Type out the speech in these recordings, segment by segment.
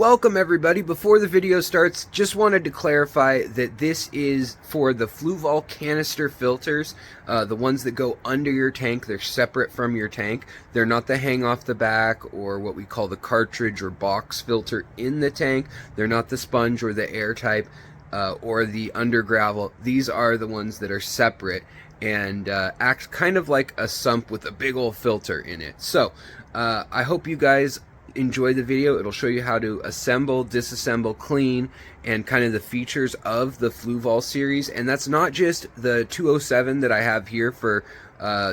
Welcome everybody. Before the video starts, just wanted to clarify that this is for the Fluval canister filters, the ones that go under your tank. They're separate from your tank. They're not the hang off the back or what we call the cartridge or box filter in the tank. They're not the sponge or the air type or the under gravel. These are the ones that are separate and act kind of like a sump with a big old filter in it. So I hope you guys enjoy the video. It'll show you how to assemble, disassemble, clean, and kind of the features of the Fluval series. And that's not just the 207 that I have here for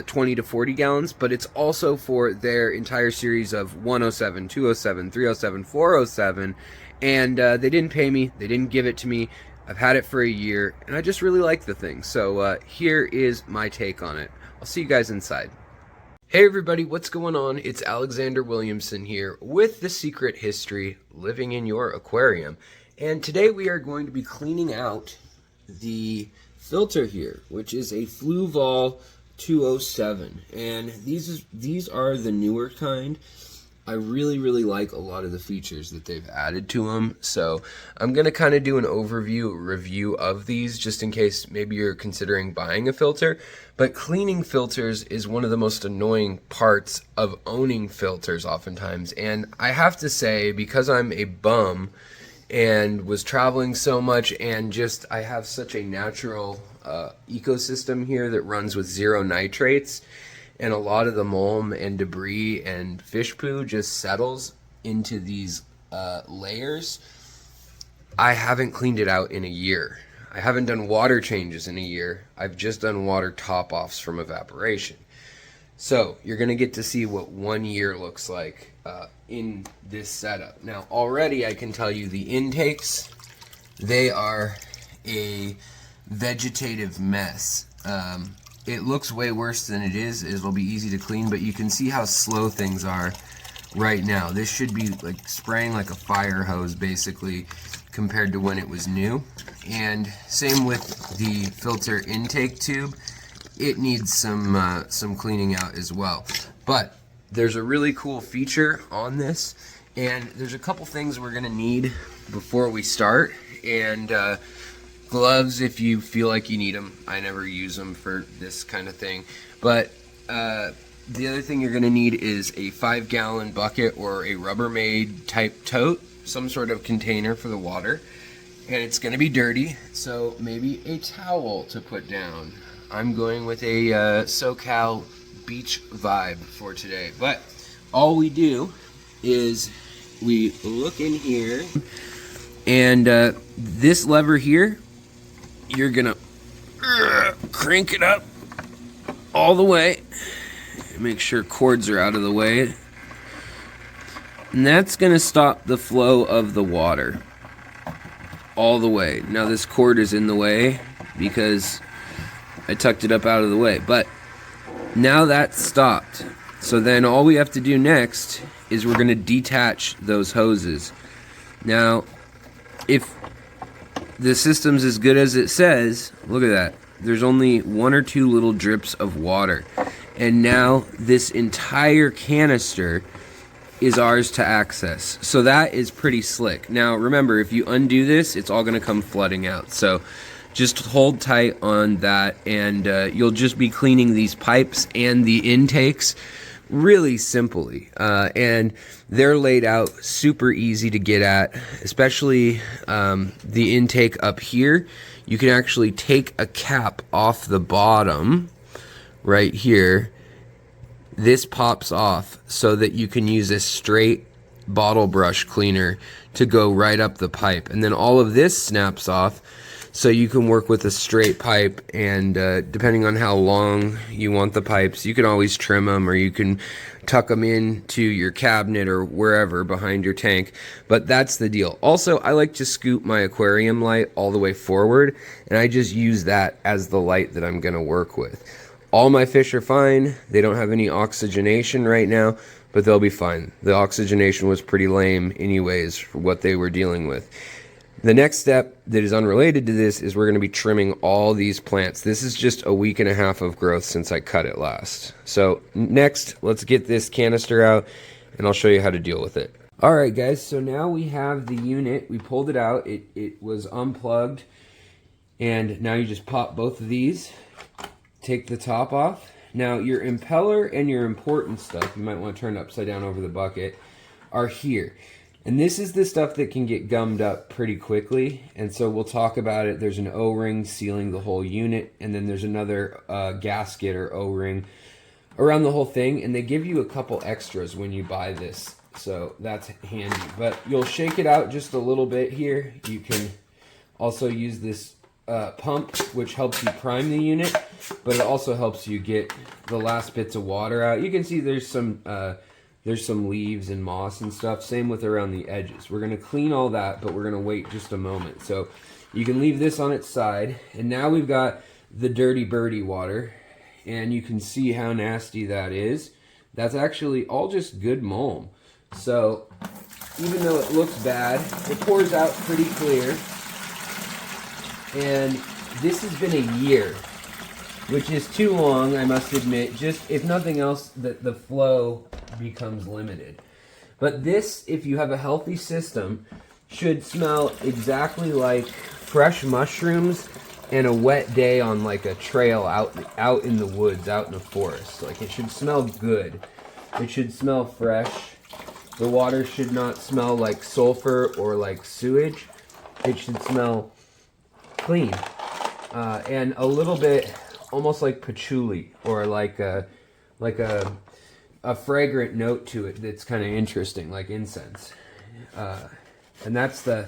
20 to 40 gallons, but it's also for their entire series of 107, 207, 307, 407. And they didn't pay me, they didn't give it to me. I've had it for a year and I just really like the thing. So here is my take on it. I'll see you guys inside. Hey everybody, what's going on? It's Alexander Williamson here with The Secret History, Living in Your Aquarium. And today we are going to be cleaning out the filter here, which is a Fluval 207. And these are the newer kind. I really like a lot of the features that they've added to them. So I'm going to kind of do an overview review of these just in case maybe you're considering buying a filter. But cleaning filters is one of the most annoying parts of owning filters oftentimes. And I have to say, because I'm a bum and was traveling so much and just I have such a natural ecosystem here that runs with zero nitrates, and a lot of the mulm and debris and fish poo just settles into these layers. I haven't cleaned it out in a year. I haven't done water changes in a year. I've just done water top-offs from evaporation. So you're gonna get to see what 1 year looks like in this setup. Now already I can tell you the intakes, they are a vegetative mess. It looks way worse than it is. It'll be easy to clean, but you can see how slow things are right now. This should be like spraying like a fire hose basically compared to when it was new. And same with the filter intake tube. It needs some cleaning out as well. But there's a really cool feature on this, and there's a couple things we're gonna need before we start. And gloves if you feel like you need them. I never use them for this kind of thing. But the other thing you're going to need is a 5-gallon bucket or a Rubbermaid type tote, some sort of container for the water. And it's going to be dirty, so maybe a towel to put down. I'm going with a SoCal beach vibe for today. But all we do is we look in here, and this lever here, you're gonna crank it up all the way. Make sure cords are out of the way. And that's gonna stop the flow of the water all the way. Now this cord is in the way because I tucked it up out of the way. But now that's stopped. So then all we have to do next is we're gonna detach those hoses. Now, if the system's as good as it says, look at that. There's only 1 or 2 little drips of water. And now this entire canister is ours to access. So that is pretty slick. Now remember, if you undo this, it's all gonna come flooding out. So just hold tight on that, and you'll just be cleaning these pipes and the intakes really simply, and they're laid out super easy to get at, especially the intake up here. You can actually take a cap off the bottom right here. This pops off so that you can use a straight bottle brush cleaner to go right up the pipe, and then all of this snaps off so you can work with a straight pipe. And depending on how long you want the pipes, you can always trim them, or you can tuck them into your cabinet or wherever behind your tank. But that's the deal. Also, I like to scoop my aquarium light all the way forward, and I just use that as the light that I'm gonna work with. All my fish are fine. They don't have any oxygenation right now, but they'll be fine. The oxygenation was pretty lame anyways for what they were dealing with. The next step that is unrelated to this is we're going to be trimming all these plants. This is just a week and a half of growth since I cut it last. So next, let's get this canister out and I'll show you how to deal with it. All right, guys, so now we have the unit. We pulled it out. It was unplugged, and now you just pop both of these, take the top off. Now, your impeller and your important stuff, you might want to turn it upside down over the bucket, are here. And this is the stuff that can get gummed up pretty quickly, and so we'll talk about it. There's an O-ring sealing the whole unit, and then there's another gasket or O-ring around the whole thing, and they give you a couple extras when you buy this. So that's handy, but you'll shake it out just a little bit here. You can also use this pump, which helps you prime the unit, but it also helps you get the last bits of water out. You can see there's some leaves and moss and stuff. Same with around the edges. We're going to clean all that, but we're going to wait just a moment. So you can leave this on its side, and now we've got the dirty birdie water, and you can see how nasty that is. That's actually all just good mulm. So, even though it looks bad, it pours out pretty clear. And this has been a year, which is too long, I must admit. Just, if nothing else, the flow becomes limited. But this, if you have a healthy system, should smell exactly like fresh mushrooms and a wet day on like a trail out in the woods, out in the forest. Like, it should smell good. It should smell fresh. The water should not smell like sulfur or like sewage. It should smell clean. And a little bit almost like patchouli, or like a fragrant note to it that's kind of interesting, like incense. And that's the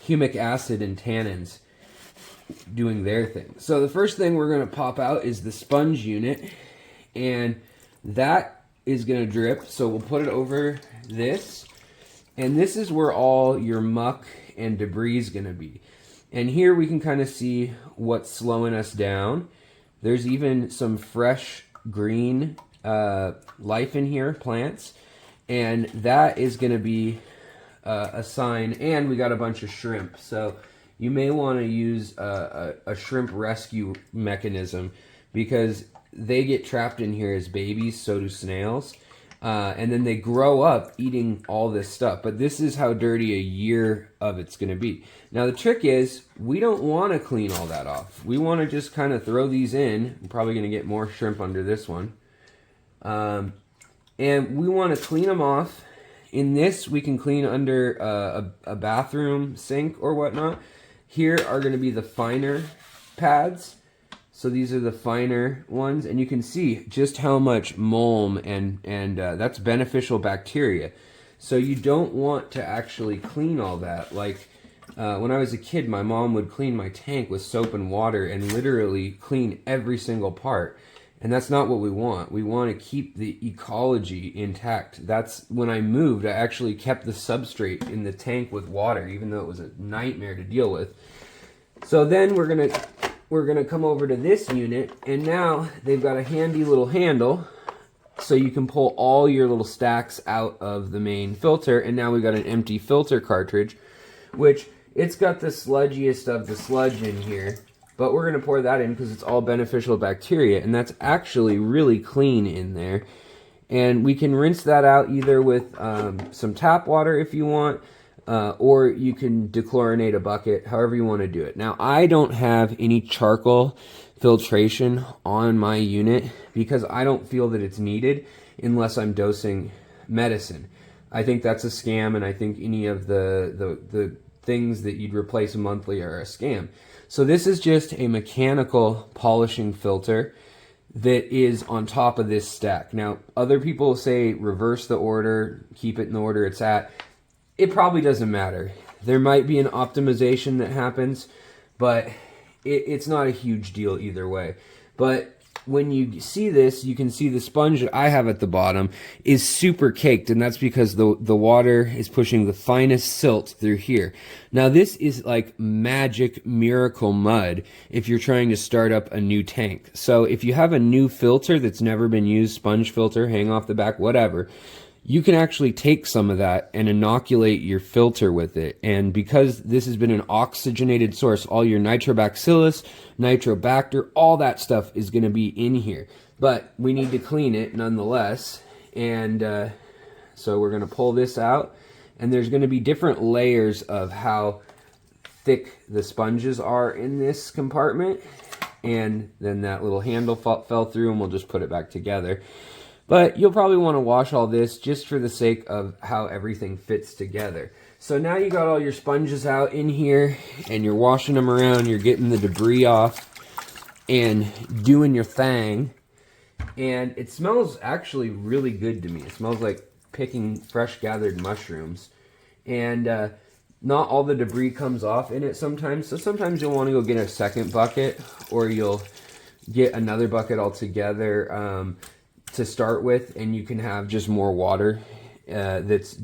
humic acid and tannins doing their thing. So the first thing we're going to pop out is the sponge unit, and that is going to drip. So we'll put it over this, and this is where all your muck and debris is going to be. And here we can kind of see what's slowing us down. There's even some fresh green life in here, plants, and that is going to be a sign. And we got a bunch of shrimp, so you may want to use a shrimp rescue mechanism, because they get trapped in here as babies, so do snails. And then they grow up eating all this stuff. But this is how dirty a year of it's going to be. Now the trick is, we don't want to clean all that off. We want to just kind of throw these in. I'm probably going to get more shrimp under this one. And we want to clean them off. In this, we can clean under a bathroom sink or whatnot. Here are going to be the finer pads. So these are the finer ones, and you can see just how much mulm and that's beneficial bacteria. So you don't want to actually clean all that. Like when I was a kid, my mom would clean my tank with soap and water and literally clean every single part. And that's not what we want. We want to keep the ecology intact. That's when I moved, I actually kept the substrate in the tank with water, even though it was a nightmare to deal with. So then we're gonna come over to this unit, and now they've got a handy little handle so you can pull all your little stacks out of the main filter. And now we've got an empty filter cartridge, which it's got the sludgiest of the sludge in here, but we're gonna pour that in because it's all beneficial bacteria, and that's actually really clean in there. And we can rinse that out either with some tap water if you want, or you can dechlorinate a bucket, however you want to do it. Now, I don't have any charcoal filtration on my unit because I don't feel that it's needed unless I'm dosing medicine. I think that's a scam, and I think any of the things that you'd replace monthly are a scam. So this is just a mechanical polishing filter that is on top of this stack. Now, other people say reverse the order, keep it in the order it's at. It probably doesn't matter. There might be an optimization that happens, but it's not a huge deal either way. But when you see this, you can see the sponge that I have at the bottom is super caked, and that's because the water is pushing the finest silt through here. Now this is like magic miracle mud if you're trying to start up a new tank. So if you have a new filter that's never been used, sponge filter, hang off the back, whatever, you can actually take some of that and inoculate your filter with it. And because this has been an oxygenated source, all your nitrobacillus, nitrobacter, all that stuff is going to be in here. But we need to clean it nonetheless. And so we're going to pull this out. and there's going to be different layers of how thick the sponges are in this compartment, and then that little handle fell through, and we'll just put it back together. But you'll probably want to wash all this just for the sake of how everything fits together. So now you got all your sponges out in here, and you're washing them around, you're getting the debris off and doing your thing. And it smells actually really good to me. It smells like picking fresh gathered mushrooms. And not all the debris comes off in it sometimes. So sometimes you'll want to go get a second bucket, or you'll get another bucket altogether to start with, and you can have just more water that's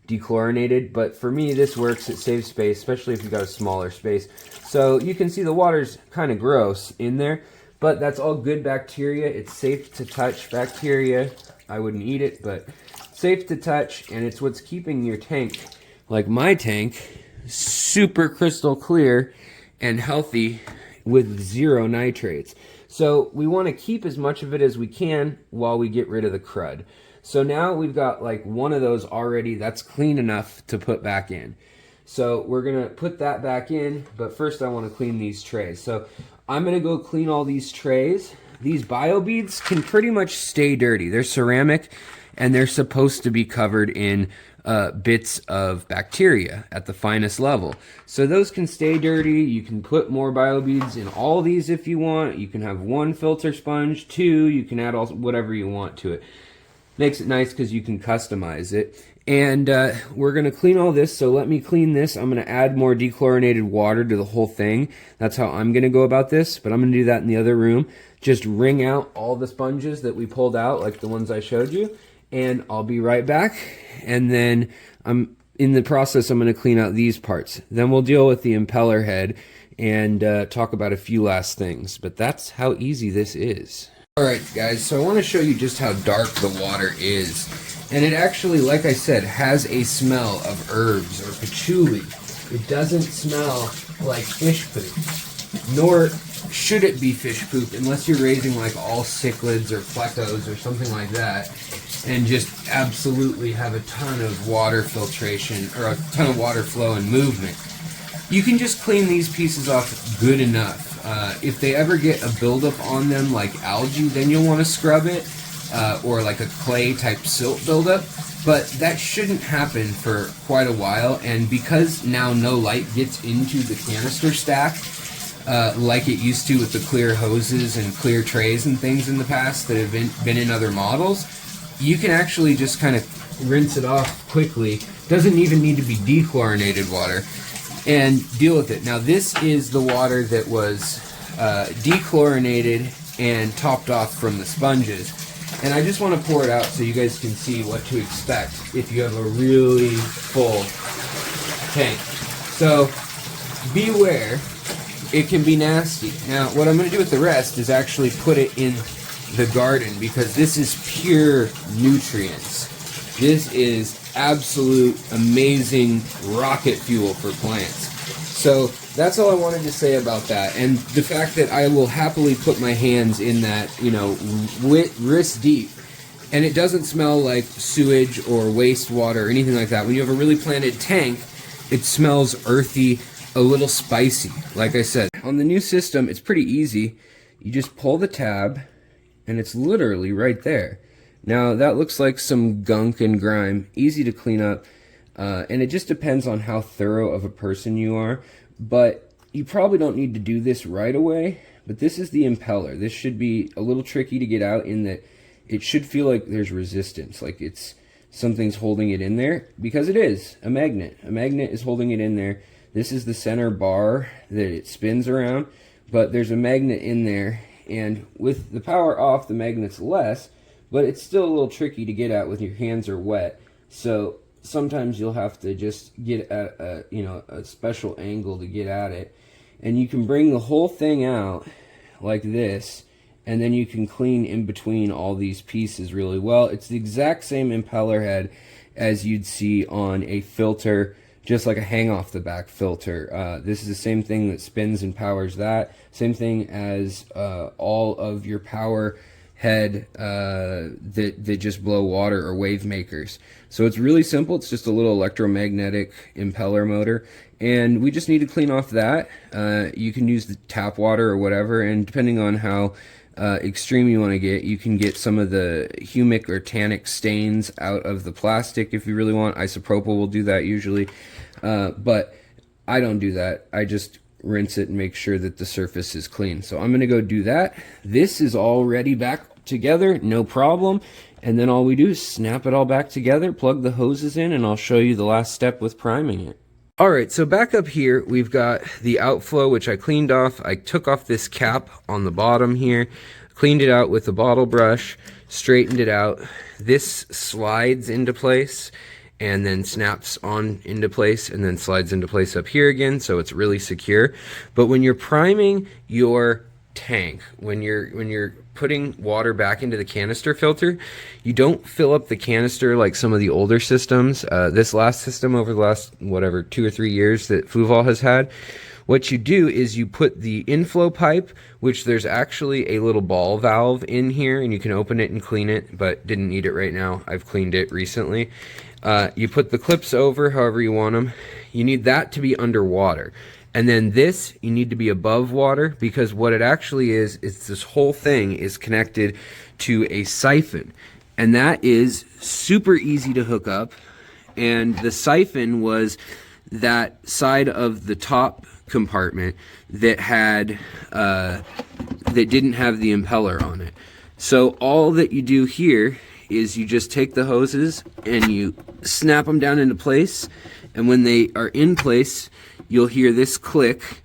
dechlorinated. But for me, this works. It saves space, especially if you've got a smaller space. So you can see the water's kind of gross in there, but that's all good bacteria. It's safe to touch bacteria. I wouldn't eat it, but safe to touch, and it's what's keeping your tank, like my tank, super crystal clear and healthy with 0 nitrates. So we want to keep as much of it as we can while we get rid of the crud. So now we've got like one of those already that's clean enough to put back in. So we're going to put that back in, but first I want to clean these trays. So I'm going to go clean all these trays. These bio beads can pretty much stay dirty. They're ceramic, and they're supposed to be covered in bits of bacteria at the finest level. So those can stay dirty. You can put more bio beads in all these if you want. You can have 1 filter sponge, 2. You can add whatever you want to it. Makes it nice because you can customize it. And we're going to clean all this, so let me clean this. I'm going to add more dechlorinated water to the whole thing. That's how I'm going to go about this, but I'm going to do that in the other room. Just wring out all the sponges that we pulled out, like the ones I showed you, and I'll be right back. And then in the process, I'm going to clean out these parts. Then we'll deal with the impeller head and talk about a few last things, but that's how easy this is. Alright guys, so I want to show you just how dark the water is. And it actually, like I said, has a smell of herbs or patchouli. It doesn't smell like fish poop. Nor should it be fish poop unless you're raising like all cichlids or plecos or something like that, and just absolutely have a ton of water filtration or a ton of water flow and movement. You can just clean these pieces off good enough. If they ever get a buildup on them like algae, then you'll want to scrub it, or like a clay type silt buildup, but that shouldn't happen for quite a while. And because now no light gets into the canister stack like it used to with the clear hoses and clear trays and things in the past that have been in other models, you can actually just kind of rinse it off quickly. Doesn't even need to be dechlorinated water, and deal with it. Now this is the water that was dechlorinated and topped off from the sponges, and I just want to pour it out so you guys can see what to expect if you have a really full tank. So beware, it can be nasty. Now what I'm going to do with the rest is actually put it in the garden, because this is pure nutrients. This is absolute amazing rocket fuel for plants. So that's all I wanted to say about that, and the fact that I will happily put my hands in that, you know, wrist deep, and it doesn't smell like sewage or wastewater or anything like that. When you have a really planted tank, it smells earthy, a little spicy. Like I said, on the new system, it's pretty easy. You just pull the tab, and it's literally right there. Now that looks like some gunk and grime, easy to clean up, and it just depends on how thorough of a person you are, but you probably don't need to do this right away. But this is the impeller. This should be a little tricky to get out in that it should feel like there's resistance, like it's something's holding it in there, because it is a magnet. A magnet is holding it in there. This is the center bar that it spins around, but there's a magnet in there, and with the power off, the magnet's less, but it's still a little tricky to get at when your hands are wet. So sometimes you'll have to just get at a special angle to get at it, and you can bring the whole thing out like this, and then you can clean in between all these pieces really well. It's the exact same impeller head as you'd see on a filter, just like a hang off the back filter. This is the same thing that spins and powers that. Same thing as all of your power head that just blow water, or wave makers. So it's really simple. It's just a little electromagnetic impeller motor, and we just need to clean off that. You can use the tap water or whatever, and depending on how extreme you want to get, you can get some of the humic or tannic stains out of the plastic if you really want. Isopropyl will do that usually, but I don't do that. I just rinse it and make sure that the surface is clean. So I'm going to go do that. This is already back together, no problem. And then all we do is snap it all back together, plug the hoses in, and I'll show you the last step with priming it. Alright, so back up here, we've got the outflow, which I cleaned off. I took off this cap on the bottom here, cleaned it out with a bottle brush, straightened it out. This slides into place and then snaps on into place and then slides into place up here again, so it's really secure. But when you're priming your tank, when you're putting water back into the canister filter, you don't fill up the canister like some of the older systems. This last system, over the last, whatever, 2 or 3 years that Fluval has had, what you do is you put the inflow pipe, which there's actually a little ball valve in here, and you can open it and clean it, but didn't need it right now. I've cleaned it recently. You put the clips over however you want them. You need that to be underwater. And then this, you need to be above water, because what it actually is this whole thing is connected to a siphon. And that is super easy to hook up. And the siphon was that side of the top compartment that had that didn't have the impeller on it. So all that you do here is you just take the hoses and you snap them down into place, and when they are in place, you'll hear this click,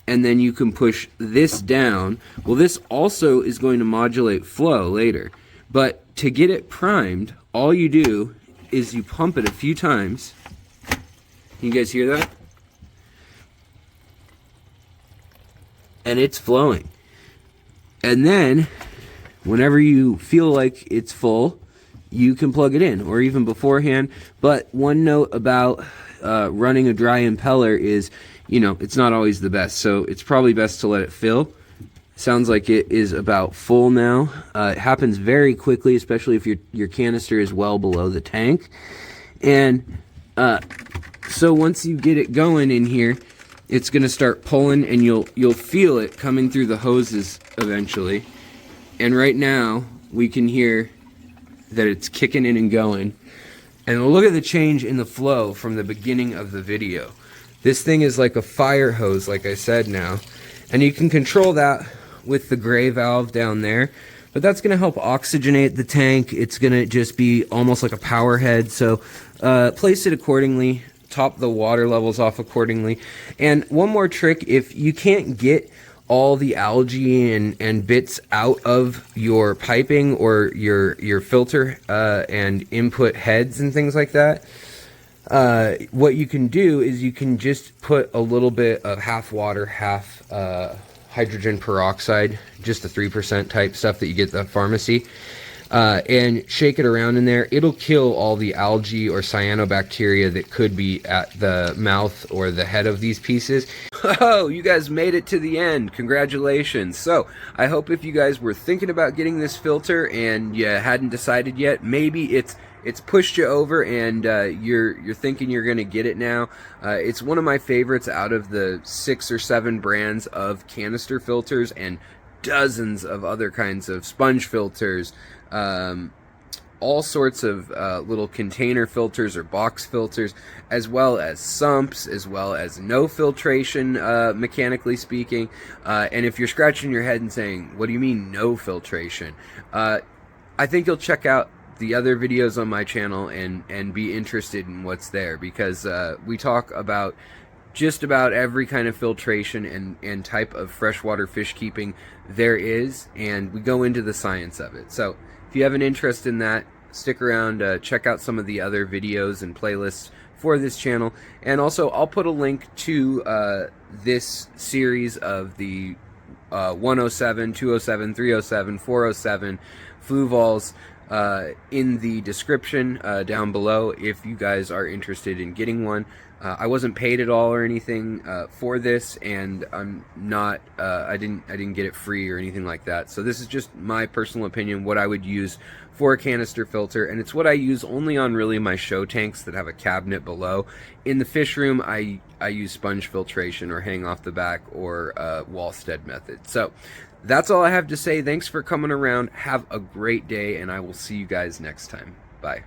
and then you can push this down. Well, this also is going to modulate flow later, but to get it primed, all you do is you pump it a few times. You guys hear that? And it's flowing. And then whenever you feel like it's full, you can plug it in, or even beforehand. But one note about running a dry impeller is, you know, it's not always the best, so it's probably best to let it fill. Sounds like it is about full now. It happens very quickly, especially if your canister is well below the tank. And so once you get it going in here, it's going to start pulling, and you'll feel it coming through the hoses eventually. And right now we can hear that it's kicking in and going. And look at the change in the flow from the beginning of the video. This thing is like a fire hose, like I said now. And you can control that with the gray valve down there. But that's going to help oxygenate the tank. It's going to just be almost like a power head. So place it accordingly. Top the water levels off accordingly. And one more trick, if you can't get all the algae and bits out of your piping or your filter and input heads and things like that, what you can do is you can just put a little bit of half water, half hydrogen peroxide, just the 3% type stuff that you get at the pharmacy, and shake it around in there. It'll kill all the algae or cyanobacteria that could be at the mouth or the head of these pieces. Oh, you guys made it to the end. Congratulations. So I hope if you guys were thinking about getting this filter and you hadn't decided yet, maybe it's pushed you over and you're thinking you're gonna get it now. It's one of my favorites out of the 6 or 7 brands of canister filters, and dozens of other kinds of sponge filters, all sorts of little container filters or box filters, as well as sumps, as well as no filtration, mechanically speaking. And if you're scratching your head and saying, what do you mean no filtration? I think you'll check out the other videos on my channel and be interested in what's there, because we talk about just about every kind of filtration and type of freshwater fish keeping there is, and we go into the science of it. So if you have an interest in that, stick around, check out some of the other videos and playlists for this channel. And also, I'll put a link to this series of the 107, 207, 307, 407 Fluvals in the description down below if you guys are interested in getting one. I wasn't paid at all or anything for this, and I'm not. I didn't get it free or anything like that. So this is just my personal opinion, what I would use for a canister filter, and it's what I use only on really my show tanks that have a cabinet below. In the fish room, I use sponge filtration or hang off the back or Wallstead method. So that's all I have to say. Thanks for coming around. Have a great day, and I will see you guys next time. Bye.